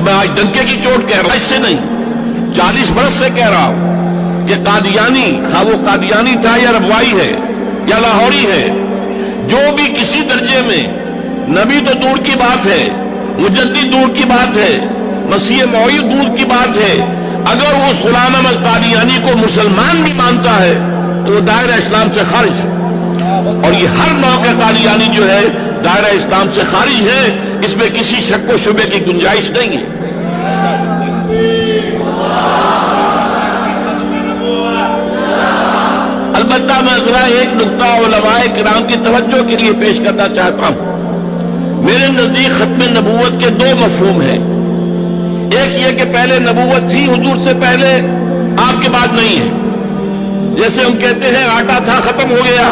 اور میں آج ڈنکے کی چوٹ کہہ رہا ہوں، اس سے نہیں، 40 برس سے کہہ رہا ہوں کہ قادیانی، خواہ وہ قادیانی تھا یا ربوائی ہے یا لاہوری ہے، جو بھی کسی درجے میں، نبی تو دور کی بات ہے، مجدد دور کی بات ہے، مسیح موعود دور کی بات ہے، اگر اس غلام احمد قادیانی کو مسلمان بھی مانتا ہے تو وہ دائرہ اسلام سے خارج، اور یہ ہر موقع قادیانی جو ہے دائرہ اسلام سے خارج ہے، اس میں کسی شک و شبے کی گنجائش نہیں ہے۔ البتہ میں ذرا ایک نقطہ علماء کرام کی توجہ کے لیے پیش کرنا چاہتا ہوں۔ میرے نزدیک ختم نبوت کے 2 مفہوم ہیں۔ ایک یہ کہ پہلے نبوت تھی حضور سے پہلے، آپ کے بعد نہیں ہے، جیسے ہم کہتے ہیں آٹا تھا ختم ہو گیا،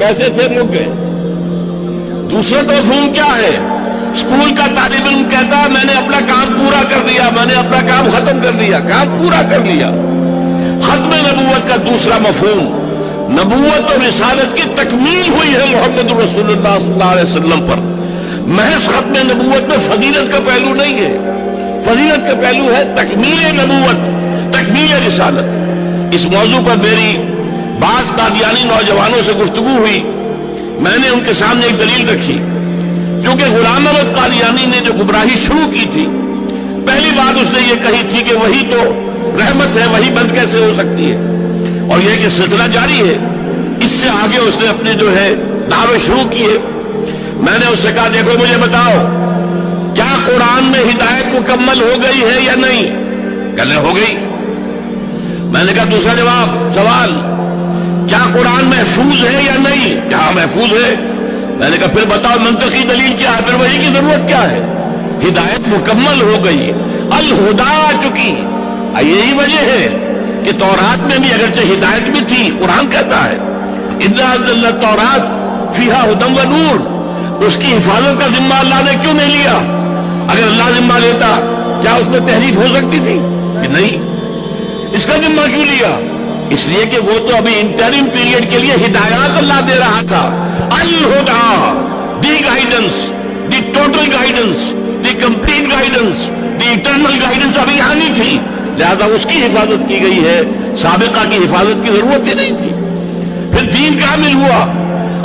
پیسے تھے مک گئے۔ دوسرا مفہوم کیا ہے؟ اسکول کا طالب علم کہتا ہے میں نے اپنا کام پورا کر لیا، میں نے اپنا کام ختم کر لیا، کام پورا کر لیا۔ ختم نبوت کا دوسرا مفہوم، نبوت اور رسالت کی تکمیل ہوئی ہے محمد رسول اللہ صلی اللہ علیہ وسلم پر۔ محض ختم نبوت میں فضیلت کا پہلو نہیں ہے، فضیلت کا پہلو ہے تکمیل نبوت، تکمیل رسالت۔ اس موضوع پر میری بعض قادیانی نوجوانوں سے گفتگو ہوئی، میں نے ان کے سامنے ایک دلیل رکھی، کیونکہ غلام احمد قادیانی نے جو گمراہی شروع کی تھی، پہلی بات اس نے یہ کہی تھی کہ وہی تو رحمت ہے، وہی بند کیسے ہو سکتی ہے، اور یہ کہ سلسلہ جاری ہے۔ اس سے آگے اس نے اپنے جو ہے دعوے شروع کیے۔ میں نے اس سے کہا دیکھو مجھے بتاؤ کیا قرآن میں ہدایت مکمل ہو گئی ہے یا نہیں؟ کہنے ہو گئی۔ میں نے کہا دوسرا سوال، کیا قرآن محفوظ ہے یا نہیں؟ کیا محفوظ ہے؟ میں نے کہا پھر بتاؤ منطقی دلیل کیا ہے، پھر وہی کی ضرورت کیا ہے؟ ہدایت مکمل ہو گئی، الہدا آ چکی۔ یہی وجہ ہے کہ تورات میں بھی اگرچہ ہدایت بھی تھی، قرآن کہتا ہے اِنَّا أَنزَلْنَا التَّوْرَاةَ فِيهَا هُدًى وَنُورٌ۔ اس کی حفاظت کا ذمہ اللہ نے کیوں نہیں لیا؟ اگر اللہ ذمہ لیتا کیا اس میں تحریف ہو سکتی تھی؟ کہ نہیں۔ اس کا ذمہ کیوں لیا؟ اس لیے کہ وہ تو ابھی انٹرم پیریڈ کے لیے ہدایات اللہ دے رہا تھا۔ الہدا، the guidance, the total guidance, the complete guidance, the eternal guidance ابھی آنی تھی، لہذا اس کی حفاظت کی گئی ہے، سابقہ کی حفاظت کی ضرورت ہی نہیں تھی۔ پھر دین کامل ہوا،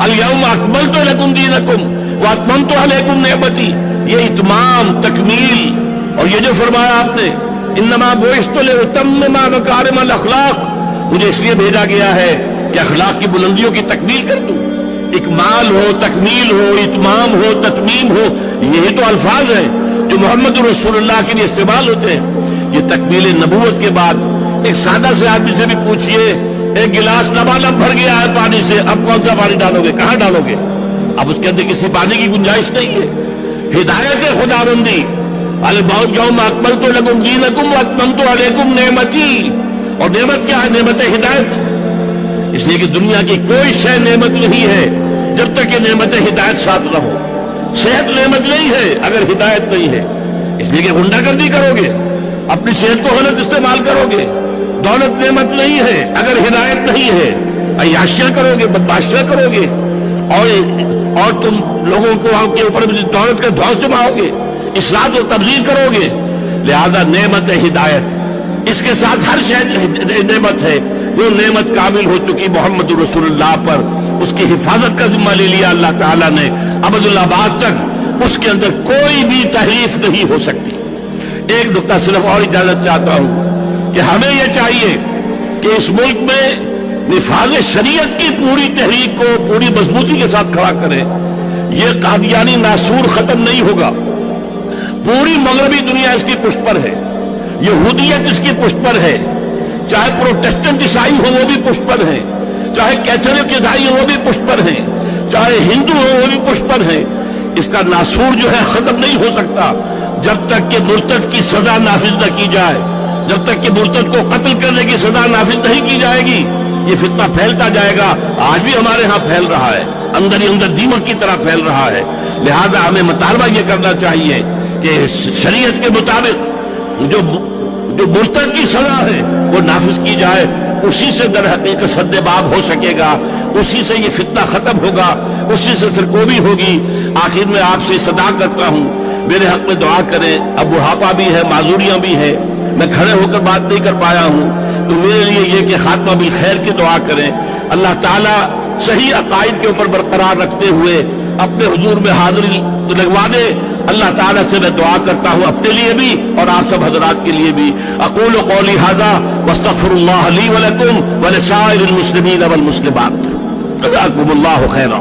الیوم اکملت لکم دینکم واتممت علیکم نعمتی، یہ اتمام، تکمیل۔ اور یہ جو فرمایا آپ نے انما بعثت لاتمم مکارم الاخلاق، مجھے اس لیے بھیجا گیا ہے کہ اخلاق کی بلندیوں کی تکمیل کر دوں۔ اکمال ہو، تکمیل ہو، اتمام ہو، تتمیم ہو، یہی تو الفاظ ہیں جو محمد رسول اللہ کے لیے استعمال ہوتے ہیں۔ یہ تکمیل نبوت کے بعد ایک سادہ سے آدمی سے بھی پوچھئے، ایک گلاس لبالب بھر گیا ہے پانی سے، اب کون سا پانی ڈالو گے؟ کہاں ڈالو گے؟ اب اس کے اندر کسی پانی کی گنجائش نہیں ہے۔ ہدایت خداوندی، اليوم اکملت لکم دینکم واتممت علیکم نعمتی، اور نعمت کیا ہے؟ نعمت ہدایت۔ اس لیے کہ دنیا کی کوئی شے نعمت نہیں ہے جب تک کہ نعمت ہدایت ساتھ نہ ہو۔ صحت نعمت نہیں ہے اگر ہدایت نہیں ہے، اس لیے کہ غنڈہ گردی کرو گے، اپنی صحت کو غلط استعمال کرو گے۔ دولت نعمت نہیں ہے اگر ہدایت نہیں ہے، عیاشیاں کرو گے، بدماشیاں کرو گے، اور تم لوگوں کو کے اوپر دولت کا دھوس جماؤ گے، افراط و تبذیر کرو گے۔ لہذا نعمت ہدایت، اس کے ساتھ ہر شے نعمت ہے، وہ نعمت کامل ہو چکی محمد رسول اللہ پر، اس کی حفاظت کا ذمہ لے لیا اللہ تعالیٰ نے ابد الآباد تک، اس کے اندر کوئی بھی تحریف نہیں ہو سکتی۔ ایک نقطہ صرف اور اجازت چاہتا ہوں کہ ہمیں یہ چاہیے کہ اس ملک میں نفاذ شریعت کی پوری تحریک کو پوری مضبوطی کے ساتھ کھڑا کریں۔ یہ قادیانی ناسور ختم نہیں ہوگا، پوری مغربی دنیا اس کی پشت پر ہے، یہودیت اس کی پشت پر ہے، چاہے پروٹسٹنٹ عیسائی ہو وہ بھی پشت پر ہیں، چاہے کیتھولک عیسائی ہو وہ بھی پشت پر ہیں، چاہے ہندو ہو وہ بھی پشت پر ہیں۔ اس کا ناسور جو ہے ختم نہیں ہو سکتا جب تک کہ مرتد کی سزا نافذ نہ کی جائے، جب تک کہ مرتد کو قتل کرنے کی سزا نافذ نہیں کی جائے گی، یہ فتنہ پھیلتا جائے گا۔ آج بھی ہمارے ہاں پھیل رہا ہے، اندر ہی اندر دیمک کی طرح پھیل رہا ہے۔ لہذا ہمیں مطالبہ یہ کرنا چاہیے کہ شریعت کے مطابق جو مرتد کی سزا ہے وہ نافذ کی جائے، اسی سے در حقیقت سد باب ہو سکے گا، اسی سے یہ فتنہ ختم ہوگا، اسی سے سرکوبی ہوگی۔ آخر میں آپ سے صدا کرتا ہوں، میرے حق میں دعا کریں. اب بڑھاپا بھی ہے، معذوریاں بھی ہیں، میں کھڑے ہو کر بات نہیں کر پایا ہوں، تو میرے لیے یہ کہ خاتمہ بالخیر کی دعا کریں. اللہ تعالیٰ صحیح عقائد کے اوپر برقرار رکھتے ہوئے اپنے حضور میں حاضری لگوا دے. اللہ تعالیٰ سے میں دعا کرتا ہوں اپنے لیے بھی اور آپ سب حضرات کے لیے بھی. اقول قولی ھذا واستغفر اللہ لی ولکم ولسائر المسلمین والمسلمات. جزاکم اللہ خیرا.